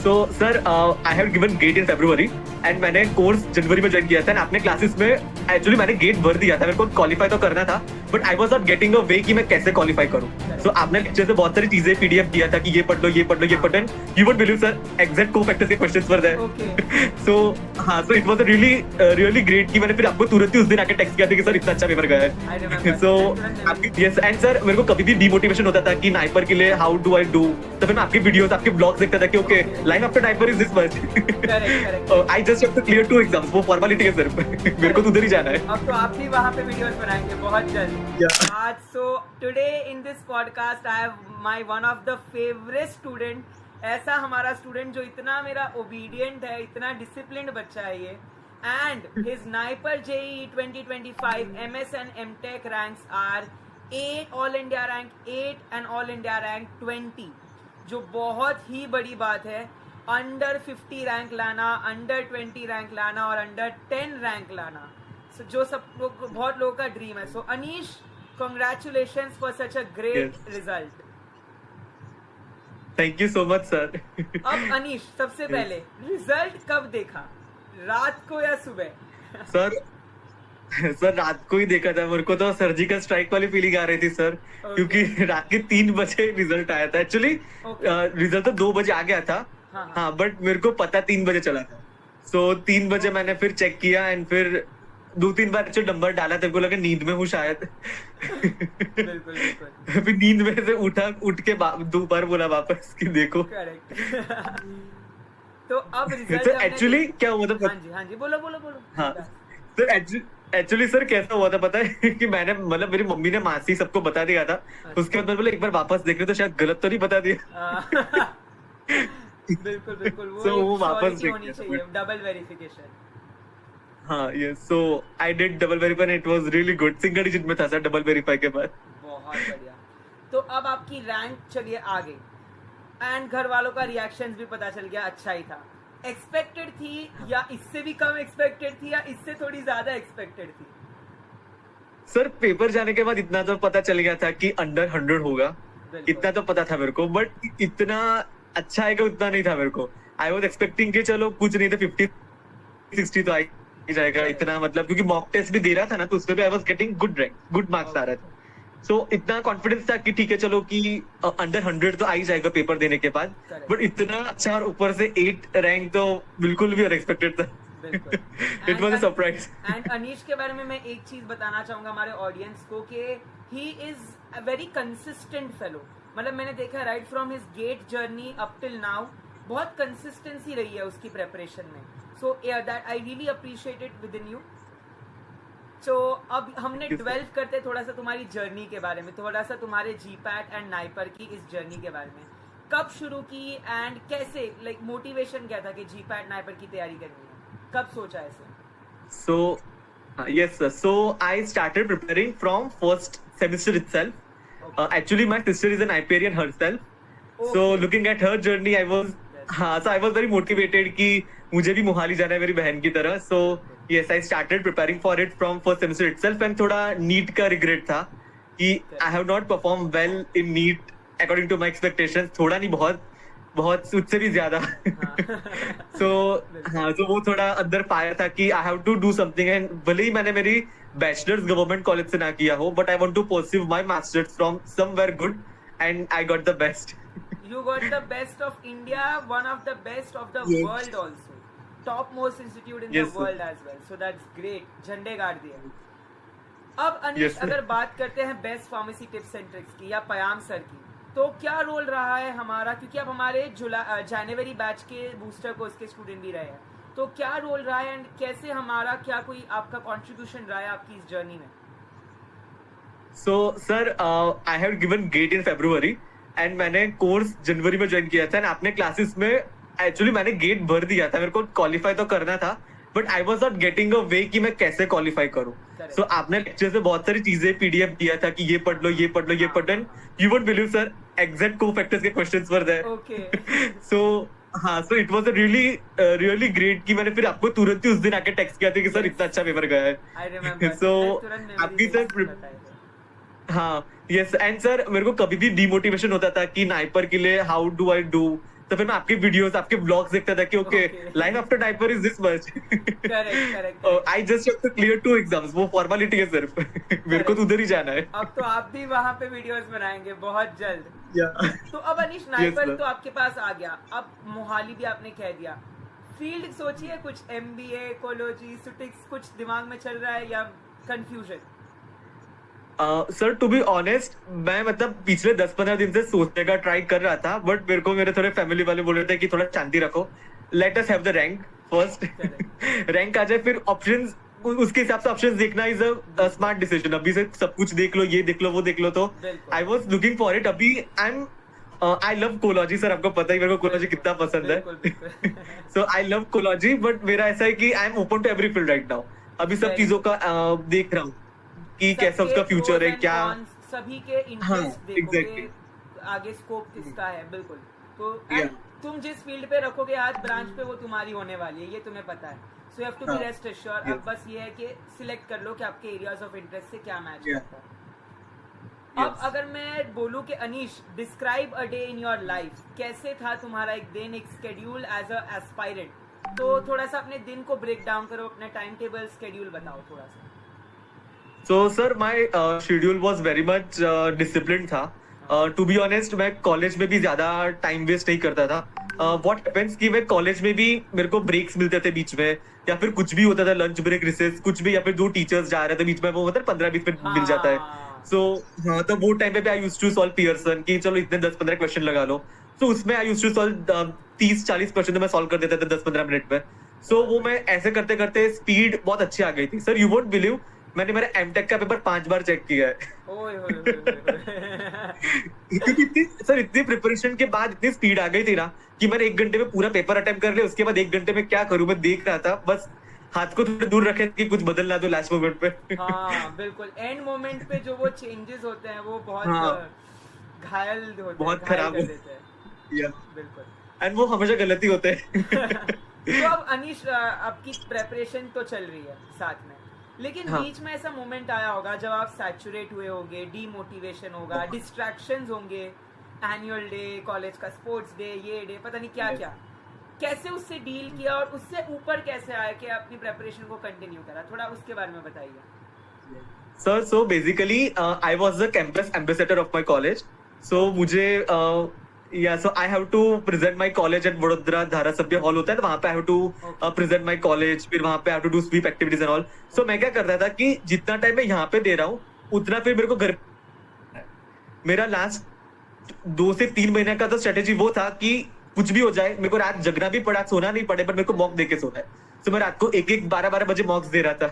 So sir I have given get in February and मैंने course जनवरी में join किया था। आपने क्लासेस में एक्चुअली मैंने गेट भर दिया था, मेरे को क्वालिफाई तो करना था but I was not getting a way कि मैं कैसे क्वालिफाई करूं। सो आपने लेक्चर से बहुत सारी चीजें पीडीएफ किया था कि ये पढ़ लो ये पढ़ लो ये पढ़ लो, you would believe sir exact cofactors के क्वेश्चंस वर देयर। सो हाँ, so it was really great कि मैंने फिर आपको तुरंत ही उस दिन आके टेक्स्ट किया था कि सर इतना अच्छा पेपर गया है। सो यस एंड सर मेरे को कभी भी डिमोटिवेशन होता था कि नाइपर के लिए हाउ डू आई डू, तो फिर मैं आपकी वीडियोस आपके ब्लॉग्स देखता था कि okay line after NIPER is this much, I just have to clear 2 exams, वो फॉर्मेलिटी है सर मेरे को तो उधर ही जाना है। अब तो आप भी वहाँ पे वीडियोस बनाएंगे बहुत जल्द। आज so today in this podcast I have my one of the favourite student, ऐसा हमारा स्टूडेंट जो इतना मेरा ओबीडियंट है, इतना डिसिप्लिन्ड बच्चा है ये, and his NIPER JEE 2025 MS and MTech ranks are 8 all India rank 8 and all India rank 20, जो बहुत ही बड़ी बात है। अंडर 50 रैंक लाना, अंडर 20 रैंक लाना और अंडर 10 रैंक लाना, so, जो सब लोग बहुत लोगों का ड्रीम है। So Anish, congratulations for such a great result. Thank you so much sir. अब अनीश, सबसे पहले रिजल्ट कब देखा, रात को या सुबह? सर रात को ही देखा था, मेरे को तो सर्जिकल स्ट्राइक वाली फीलिंग आ रही थी सर, क्योंकि रात के 3 बजे रिजल्ट आया था। एक्चुअली रिजल्ट तो 2 बजे आ गया था, हाँ बट मेरे को पता 3 बजे चला था। सो 3 बजे मैंने फिर चेक किया एंड फिर 2-3 बार जो नंबर डाला तेरे को लगा नींद में हूँ शायद। बिल्कुल। फिर नींद में से उठ के 2 बार बोला वापस कि देखो। करेक्ट। तो अब रिजल्ट एक्चुअली क्या हुआ था? हाँ जी बोलो। हाँ सर एक्चुअली सर कैसा हुआ था पता है कि मैंने मतलब मेरी मम्मी ने मासी सबको बता दिया था, उसके बाद बोले एक बार वापस देख रहे तो शायद गलत तो नहीं बता दिया। बिल्कुल वो वापस होनी चाहिए, डबल वेरिफिकेशन। हाँ yes, so I did double verify and it was really good, single digit में था सर डबल वेरीफाई के बाद। बहुत बढ़िया। तो अब आपकी रैंक चलिए आ गई एंड घर वालों का रिएक्शंस भी पता चल गया, अच्छा ही था। एक्सपेक्टेड थी या इससे भी कम एक्सपेक्टेड थी या इससे थोड़ी ज्यादा एक्सपेक्टेड थी? सर पेपर जाने के बाद इतना तो पता चल गया था कि अंडर 100 होगा, इतना तो पता था मेरे को, बट इतना अच्छा आएगा उतना नहीं था मेरे को। आई वाज एक्सपेक्टिंग कि चलो कुछ नहीं तो 50-60 तो आ ही जाएगा, इतना मतलब क्योंकि मॉक टेस्ट भी दे रहा था ना तो उसमें भी I was getting good marks आ रहा था। सो इतना कॉन्फिडेंस था कि ठीक है चलो कि अंडर 100 तो आ ही जाएगा पेपर देने के बाद, बट इतना अच्छा और ऊपर से 8 रैंक तो बिल्कुल भी अनएक्सपेक्टेड था। It was a surprise. And Anish के बारे में मैं एक चीज बताना चाहूंगा हमारे ऑडियंस को कि he is a very consistent fellow. मतलब मैंने देखा right from his GATE journey up till now बहुत कंसिस्टेंसी रही है उसकी प्रेपरेशन में। So that I really appreciate it with in you. तो अब हमने 12 करते थोड़ा सा तुम्हारी जर्नी के बारे में, थोड़ा सा तुम्हारे जीपैट एंड नाइपर की इस जर्नी के बारे में। कब शुरू की एंड कैसे, लाइक मोटिवेशन क्या था कि जीपैट नाइपर की तैयारी करनी है, कब सोचा ऐसे? So yes sir, so I started preparing from first semester itself. Actually my sister is an Niperian herself, so looking at her journey I was so I was very motivated कि मुझे भी मोहाली जाना है मेरी बहन की तरह। So yes, I started preparing for it from first semester itself and थोड़ा नीट का रिग्रेट था कि I have not performed well in NEET according to my expectations, थोड़ा नहीं बहुत उससे भी ज्यादा। so वो थोड़ा अंदर फायर था कि I have to do something, and भले ही मैंने मेरी बैचलर्स गवर्नमेंट कॉलेज से ना किया हो but I want to pursue my masters from somewhere good and I got the best. You got the best of India, one of the best of the world also. Top most institute in the world as well. So that's great. झंडे गाड़ दिए। अब अनीश अगर बात करते हैं best pharmacy tips and tricks की या पयाम सर की, तो क्या रोल रहा है हमारा, क्योंकि अब हमारे जनवरी बैच के बूस्टर कोर्स के स्टूडेंट भी रहे हैं, तो क्या रोल रहा है एंड कैसे हमारा क्या कोई आपका कंट्रीब्यूशन रहा है आपकी इस जर्नी में? So sir, I have given GATE in February and मैंने कोर्स जनवरी में ज्वाइन किया था। आपने क्लासेस में एक्चुअली मैंने गेट भर दिया था, मेरे को क्वालिफाई तो करना था but I was not getting a way कि मैं कैसे क्वालिफाई करूं। सो आपने लेक्चर से बहुत सारी चीजें पीडीएफ दिया था कि ये पढ़ लो ये पढ़ लो ये पढ़ लो, you would believe sir exact cofactors के questions were there. So it was a really great कि मैंने फिर आपको तुरंत ही उस दिन आके टेक्स्ट किया था कि सर इतना अच्छा पेपर गया है। सो आपकी सर हाँ यस एंड सर मेरे को कभी भी डिमोटिवेशन होता था कि नाइपर के लिए हाउ डू आई डू, तो फिर मैं आपके वीडियोस, आपके ब्लॉग्स देखता था कि okay life after NIPER is this much. Correct. I just have to clear 2 exams, वो फॉर्मेलिटी है सिर्फ। मेरे को तो उधर ही जाना है। अब तो आप भी वहाँ पे वीडियोस बनाएंगे बहुत जल्द। तो अब अनीश Yes, नाइपर sir. तो आपके पास आ गया, अब मोहाली भी आपने कह दिया, फील्ड सोचिए कुछ, MBA, इकोलॉजी, सुटिक्स, कुछ दिमाग में चल रहा है या confusion? Sir to be honest, मैं मतलब पिछले 10-15 दिन से सोचने का ट्राई कर रहा था, बट मेरे को मेरे थोड़े फैमिली वाले बोल रहे थे कि थोड़ा शांति रखो, let us have the rank first. Rank आ जाए फिर ऑप्शंस, उसके हिसाब से ऑप्शंस देखना इज अ स्मार्ट डिसीजन। अभी से सब कुछ देख लो, ये देख लो, वो देख लो, तो I was looking for it. अभी आई लव कोलॉजी सर, आपको पता ही मेरे को कोलॉजी कितना पसंद है। सो आई लव कोलॉजी, बट मेरा ऐसा है कि I am open to every field right now. अभी सब चीजों का देख रहा हूँ कि कैसा उसका फ्यूचर है, क्या सभी के इंटरेस्ट देखोगे, आगे स्कोप किसका है। बिल्कुल। तो तुम जिस फील्ड पे रखोगे हाथ, ब्रांच पे वो तुम्हारी होने वाली है, ये तुम्हें पता है। So you have to be rest assured. अब बस ये है कि सिलेक्ट कर लो कि आपके एरियाज ऑफ इंटरेस्ट से क्या मैच करता है। अब अगर मैं बोलूं कि Anish, describe a day in your life, कैसे था तुम्हारा एक दिन, एक स्केड्यूल एज अ एस्पायरेंट, तो थोड़ा सा अपने दिन को ब्रेक डाउन करो, अपना टाइम टेबल स्केड्यूल बताओ थोड़ा सा। So sir, my schedule was very much disciplined था। To be honest, मैं कॉलेज में भी ज्यादा टाइम वेस्ट नहीं करता था। What happens कि मैं कॉलेज में भी मेरे को ब्रेक्स मिलते थे बीच में, या फिर कुछ भी होता था, लंच ब्रेक, रिसेस, कुछ भी, या फिर 2 टीचर्स जा रहे थे बीच में, वो मतलब 15-20 मिनट मिल जाता है। सो हाँ, तो वो टाइम पे I used to solve Pearson कि चलो इतने 10-15 क्वेश्चन लगा लो। तो उसमें I used to solve 30-40 question तो मैं सॉल्व कर देता था 10-15 मिनट में। सो वो मैं ऐसे करते करते स्पीड बहुत अच्छी आ गई थी। सर यू वोंट बिलीव, मैंने मेरा एमटेक का पेपर 5 बार चेक किया है। क्योंकि सर इतनी प्रिपरेशन के बाद इतनी स्पीड आ गई थी ना कि मैंने 1 घंटे में पूरा पेपर अटेम्प्ट कर लिया। उसके बाद 1 घंटे में क्या करूं, मैं देख रहा था, बस हाथ को थोड़ा दूर रखे कि कुछ बदल ना दो लास्ट मोमेंट पे। हाँ बिल्कुल, एंड मोमेंट पे जो वो चेंजेस होते हैं वो बहुत घायल होते हैं, बहुत खराब कर देते हैं। बिल्कुल, एंड वो हमेशा गलती होते हैं। तो अब अनीश, आपकी प्रेपरेशन तो चल रही है साथ में, लेकिन बीच में ऐसा मोमेंट आया होगा जब आप सैचुरेट हुए होगे, डीमोटिवेशन होगा, डिस्ट्रैक्शंस होंगे, एनुअल डे, कॉलेज का स्पोर्ट्स डे, ये डे, पता नहीं क्या क्या, कैसे उससे डील किया और उससे ऊपर कैसे आया कि अपनी प्रेपरेशन को कंटिन्यू करा, थोड़ा उसके बारे में बताइए। Sir so basically I was the campus ambassador of my college. So मुझे so I have to present my college at Vadodara धारासभ्य हॉल होता है, तो वहां पे I have to present my college, फिर वहां पे I have to do SVEEP activities and all. So मैं क्या करता था कि जितना टाइम मैं यहाँ पे दे रहा हूँ उतना फिर मेरे को घर, मेरा लास्ट 2 से 3 महीने का तो स्ट्रेटेजी वो था कि कुछ भी हो जाए, मेरे को रात जगना भी पड़ा, सोना नहीं पड़े, पर मेरे को मॉक देके सोना है। तो मैं रात को 1-1, 12-12 बजे मॉक्स दे रहा था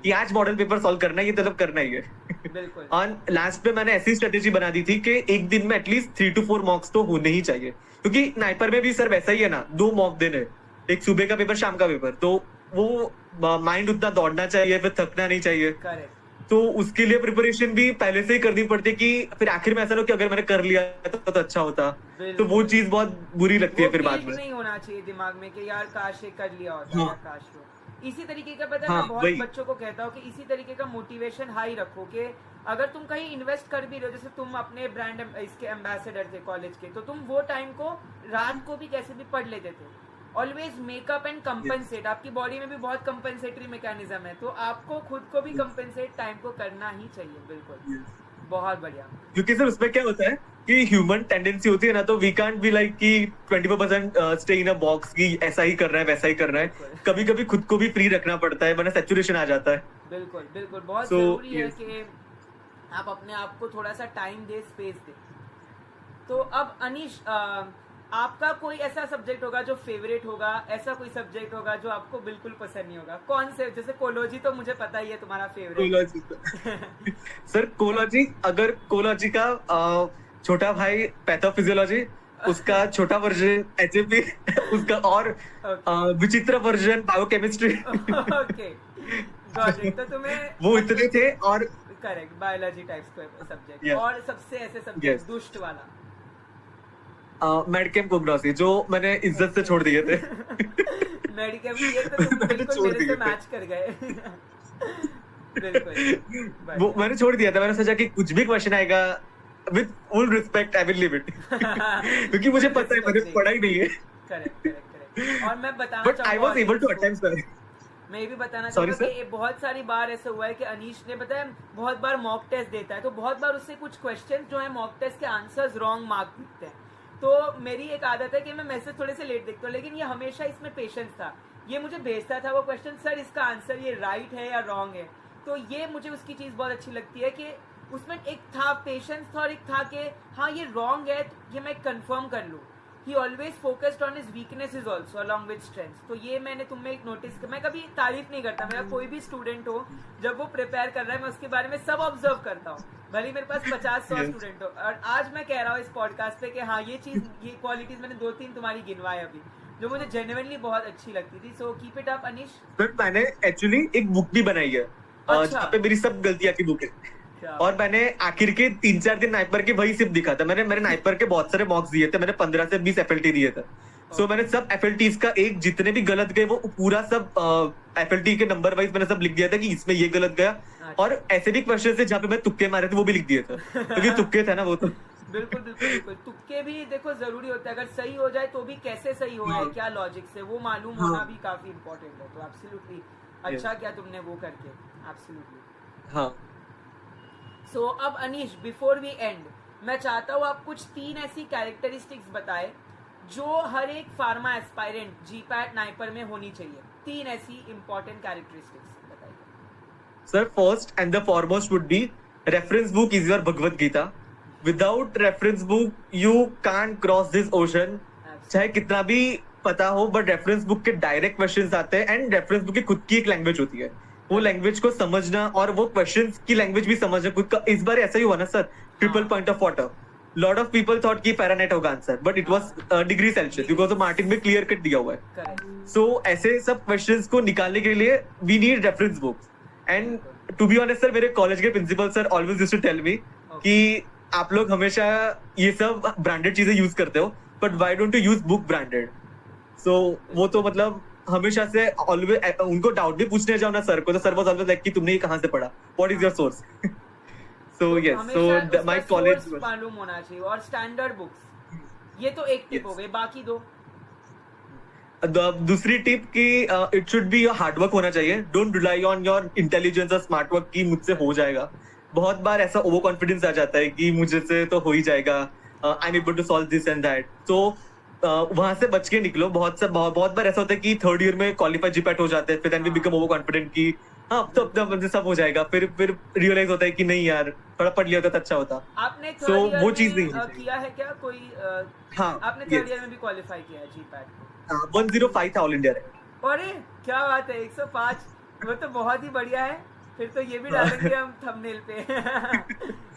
कि आज मॉडल पेपर सॉल्व करना है, ये मतलब करना ही है। बिल्कुल। और लास्ट पे मैंने ऐसी स्ट्रेटेजी बना दी थी कि एक दिन में एटलीस्ट 3 to 4 मॉक्स तो होने ही चाहिए, क्योंकि नाइपर में भी सर वैसा ही है ना, 2 मॉक देने, एक सुबह का पेपर, शाम का पेपर, तो वो माइंड उतना दौड़ना चाहिए, फिर थकना नहीं चाहिए। करेक्ट। तो उसके लिए प्रिपरेशन भी पहले से ही करनी पड़ती है कि फिर आखिर में ऐसा ना कि अगर मैंने कर लिया तो अच्छा होता। तो वो चीज बहुत बुरी लगती है फिर बाद में। नहीं होना चाहिए दिमाग में कि यार काश ये कर लिया होता, या काश हो। इसी तरीके का, पता है मैं बहुत बच्चों को कहता हूँ कि इसी तरीके का मोटिवेशन हाई रखो कि अगर तुम कहीं इन्वेस्ट कर भी रहे हो, जैसे तुम अपने ब्रांड इसके एम्बेसडर थे कॉलेज के, तो तुम वो टाइम को रात को भी कैसे भी पढ़ लेते थे। ऑलवेज मेकअप एंड कंपनसेट, आपकी बॉडी में भी बहुत कंपनसेटरी मैकेनिज्म है, तो आपको खुद को भी कंपनसेट टाइम को करना ही चाहिए। बिल्कुल, बहुत बढ़िया। क्योंकि सर उसमें क्या होता है कि ह्यूमन टेंडेंसी होती है ना, तो वी कांट बी लाइक कि 24% स्टे इन अ बॉक्स की ऐसा ही कर रहा है वैसा ही कर रहा है, कभी कभी खुद को भी फ्री रखना पड़ता है, वरना सैचुरेशन आ जाता है। बिल्कुल बिल्कुल, बहुत जरूरी है कि आप अपने आप को थोड़ा सा टाइम दे, स्पेस दे। तो अब अनीश, आपका कोई ऐसा सब्जेक्ट होगा जो फेवरेट होगा, ऐसा कोई सब्जेक्ट होगा जो आपको बिल्कुल पसंद नहीं होगा? कौन से, जैसे कोलॉजी तो मुझे पता ही है तुम्हारा फेवरेट। सर कोलॉजी, अगर कोलॉजी का छोटा भाई पैथोफिजियोलॉजी, उसका छोटा वर्जन एचएपी, उसका और विचित्र version biochemistry. Okay, got it. तो तुम्हें वो इतने थे। और करेक्ट, बायोलॉजी टाइप्स के सब्जेक्ट। और सबसे ऐसे सब्जेक्ट दुष्ट वाला? मेडकेम कोग्नोसी, जो मैंने इज्जत से छोड़ दिए थे। मेडकेम ये तो तुम बिल्कुल मेरे से मैच कर गए। बिल्कुल, वो मैंने छोड़ दिया था। मैंने सोचा कि कुछ भी क्वेश्चन आएगा with full respect, I will leave it. क्योंकि मुझे पता है मैंने पढ़ा ही नहीं है. करेक्ट. और मैं बताना But I was able to attempt, sir. मैं ये भी बताना Sorry, चाहूंगा कि बहुत सारी बार ऐसा हुआ है कि अनीश ने बताया बहुत बार मॉक टेस्ट देता है, तो बहुत बार उससे कुछ क्वेश्चन जो है मॉक टेस्ट के आंसर्स रॉन्ग मार्क दिखते हैं. तो मेरी एक आदत है कि मैं मैसेज थोड़े से लेट देखता हूँ, लेकिन ये हमेशा इसमें पेशेंस था. ये मुझे भेजता था वो क्वेश्चन, सर इसका आंसर ये राइट है या रॉन्ग है. तो ये मुझे उसकी चीज़ बहुत अच्छी लगती है कि उसमें एक था पेशेंस था और एक था कि हाँ ये रॉन्ग है तो ये मैं कंफर्म कर लूँ. ही always focused on his weaknesses also along with strengths. तो ये मैंने तुम में एक नोटिस किया. मैं कभी तारीफ नहीं करता, मेरा कोई भी स्टूडेंट हो जब वो प्रिपेयर कर रहा है मैं उसके बारे में सब ऑब्जर्व करता हूँ, भले मेरे पास 50-100 स्टूडेंट हो. और आज मैं कह रहा हूँ इस पॉडकास्ट पे कि हाँ ये चीज़ ये क्वालिटीज मैंने 2-3 तुम्हारी गिनवाई अभी जो मुझे जेन्युइनली बहुत अच्छी लगती थी. So keep it up Anish. फिर मैंने एक्चुअली एक बुक भी बनाई है जहाँ पे मेरी सब गलतियां की बुक है. और मैंने आखिर के 3-4 दिन नाइपर के वही सिर्फ दिखा था. मैंने नाइपर के बहुत सारे मॉक्स दिए थे, मैंने 15 से 20 एफएलटी दिए थे. सो मैंने सब एफएलटीज का एक जितने भी गलत गए वो पूरा सब एफएलटी के नंबर वाइज मैंने सब लिख दिया था कि इसमें ये गलत गया. और ऐसे भी क्वेश्चन थे जहाँ पे मैं तुक्के मारे थे वो भी लिख दिए थे क्योंकि तुक्के थे ना वो. तो बिल्कुल तुक्के भी देखो जरूरी होते हैं. अगर सही हो जाए तो भी कैसे सही हो जाए, क्या लॉजिक से, वो मालूम होना भी काफी इम्पोर्टेंट है. तो एब्सोल्युटली अच्छा क्या तुमने वो करके. एब्सोल्युटली. हाँ. सो अब अनीश बिफोर वी एंड मैं चाहता हूँ आप कुछ 3 ऐसी कैरेक्टरिस्टिक्स बताए जो हर एक फार्मा एस्पायरेंट जीपैट नाइपर में होनी चाहिए. 3 ऐसी इंपॉर्टेंट कैरेक्टरिस्टिक्स बताइए. Sir first and the foremost would be reference book is your Bhagavad Gita. Without reference book you can't cross this ocean. चाहे कितना भी पता हो बट रेफरेंस बुक के डायरेक्ट क्वेश्चंस आते हैं एंड रेफरेंस बुक की खुद की एक लैंग्वेज होती है. वो लैंग्वेज को समझना और वो क्वेश्चंस की लैंग्वेज भी समझना खुद का. इस बार ऐसा ही हुआ ना sir, triple point of water. Lot of people thought कि फ़ारेनहाइट होगा answer but it was degree Celsius because वो मार्टिन में क्लियर कट दिया हुआ है. सो ऐसे सब क्वेश्चंस को निकालने के लिए we need reference books. And to be honest sir मेरे कॉलेज के principal sir always used to tell me कि आप लोग हमेशा ये सब ब्रांडेड चीजें यूज करते हो but why don't you use book branded. So वो तो मतलब हमेशा से ऑलवेज उनको डाउट भी पूछने जाओ ना सर को तो सर वाज ऑलवेज लाइक कि तुमने ये कहां से पढ़ा, what is your source. So yes, so my college मालूम होना चाहिए. और स्टैंडर्ड बुक्स ये तो एक टिप हो गई, बाकी दो. दूसरी टिप की it should be hard work होना चाहिए. Don't rely on your intelligence और स्मार्ट वर्क की मुझसे हो जाएगा. बहुत बार ऐसा ओवर कॉन्फिडेंस आ जाता है कि मुझे से तो हो ही जाएगा, I am able to solve this and that. तो वहां से बच के निकलो. बहुत बार ऐसा होता है कि थर्ड ईयर में क्वालिफाई जीपैट हो जाते हैं, फिर then we become over confident कि हाँ अब तो सब हो जाएगा. फिर रियलाइज होता है कि नहीं यार थोड़ा पढ़ लिया होता तो अच्छा होता. आपने थर्ड ईयर वो चीज नहीं किया है क्या कोई? हाँ आपने थर्ड ईयर में भी क्वालिफाई किया है जीपैट? 105 था ऑल इंडिया रैंक. अरे क्या बात है, 105. वो तो बहुत ही बढ़िया है. फिर तो ये भी डालेंगे हम थंबनेल पे.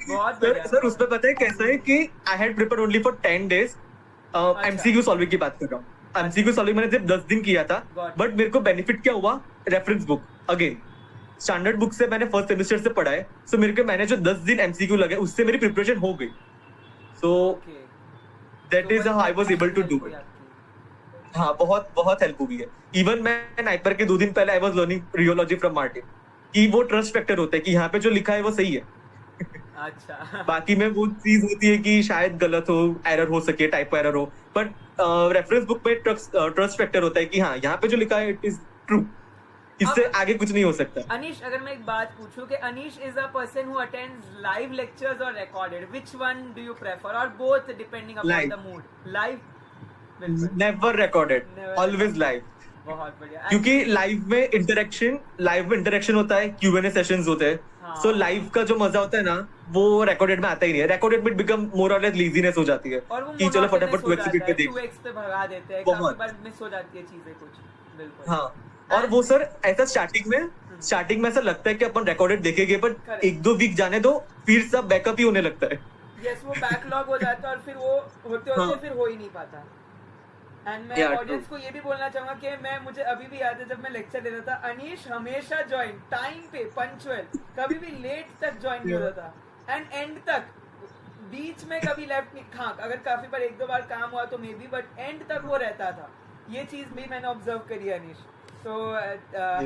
बहुत बढ़िया. सर उसमें पता है कैसा है कि I had prepared only for 10 days. MCQ solving की बात कर रहा हूँ. एमसीक्यू सॉल्विंग मैंने सिर्फ 10 दिन किया था बट मेरे को बेनिफिट क्या हुआ, reference book again standard book से मैंने फर्स्ट सेमेस्टर से पढ़ा है. सो मेरे को मैंने जो 10 दिन एमसीक्यू लगे उससे मेरी प्रिपरेशन हो गई. So that is how I was able to do it. हाँ बहुत हेल्प हुई है. इवन मैं नाइपर के 2 दिन पहले I was learning rheology from Martin कि वो ट्रस्ट फैक्टर होता है कि यहाँ पे जो लिखा है वो सही है. अच्छा. बाकी में वो चीज होती है कि शायद गलत हो, एरर हो सके, टाइपो एरर हो, बट रेफरेंस बुक में ट्रस्ट फैक्टर होता है कि हाँ यहाँ पे जो लिखा है इट इज ट्रू. इससे आगे कुछ नहीं हो सकता. अनीश अगर मैं एक बात पूछूं कि Anish is a person who attends live lectures और recorded, which one do you prefer और both depending upon the mood? Live? Never recorded, always live. बहुत बढ़िया. क्योंकि लाइव में इंटरेक्शन होता है, Q&A सेशंस होते हैं. सो लाइव का जो मजा होता है ना वो रिकॉर्डेड में आता ही नहीं है. रिकॉर्डेड में बिकम मोर और लेस लेजीनेस हो जाती है कि चलो फटाफट 2x स्पीड पे देख 2x पे भगा देते हैं. काफी बार मिस हो जाती है चीजें कुछ. बिल्कुल. हाँ. और वो सर ऐसा स्टार्टिंग में ऐसा लगता है कि अपन रिकॉर्डेड देखेंगे बट 1-2 वीक जाने दो फिर सब बैकअप ही होने लगता है. यस, वो बैकलॉग हो जाता है और फिर वो होते फिर हो ही नहीं पाता. एंड मैं ऑडियंस को ये भी बोलना चाहूंगा कि मुझे अभी भी याद है जब मैं लेक्चर देता था, अनीश हमेशा ज्वाइन टाइम पे, पंक्चुअल, कभी भी लेट तक ज्वाइन नहीं होता था. एंड तक, बीच में कभी लेफ्ट नहीं. हाँ अगर काफी बार 1-2 बार काम हुआ तो मे बी, बट एंड तक वो रहता था. ये चीज भी मैंने ऑब्जर्व करी है Anish. So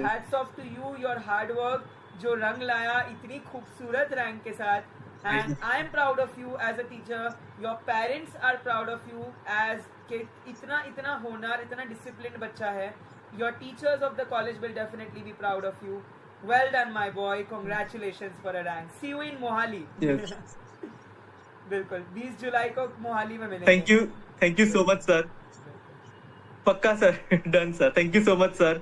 hats off to you, your hard work जो रंग लाया इतनी खूबसूरत रैंक के साथ. and I am proud of you as a teacher. Your parents are proud of you as कि इतना होनहार, इतना disciplined बच्चा है. Your teachers of the college will definitely be proud of you. Well done, my boy. Congratulations for a rank. See you in Mohali. Yes. बिल्कुल 20 जुलाई को मोहाली में मिलेंगे. Thank you so much, sir. पक्का sir. Done, sir. Thank you so much, sir.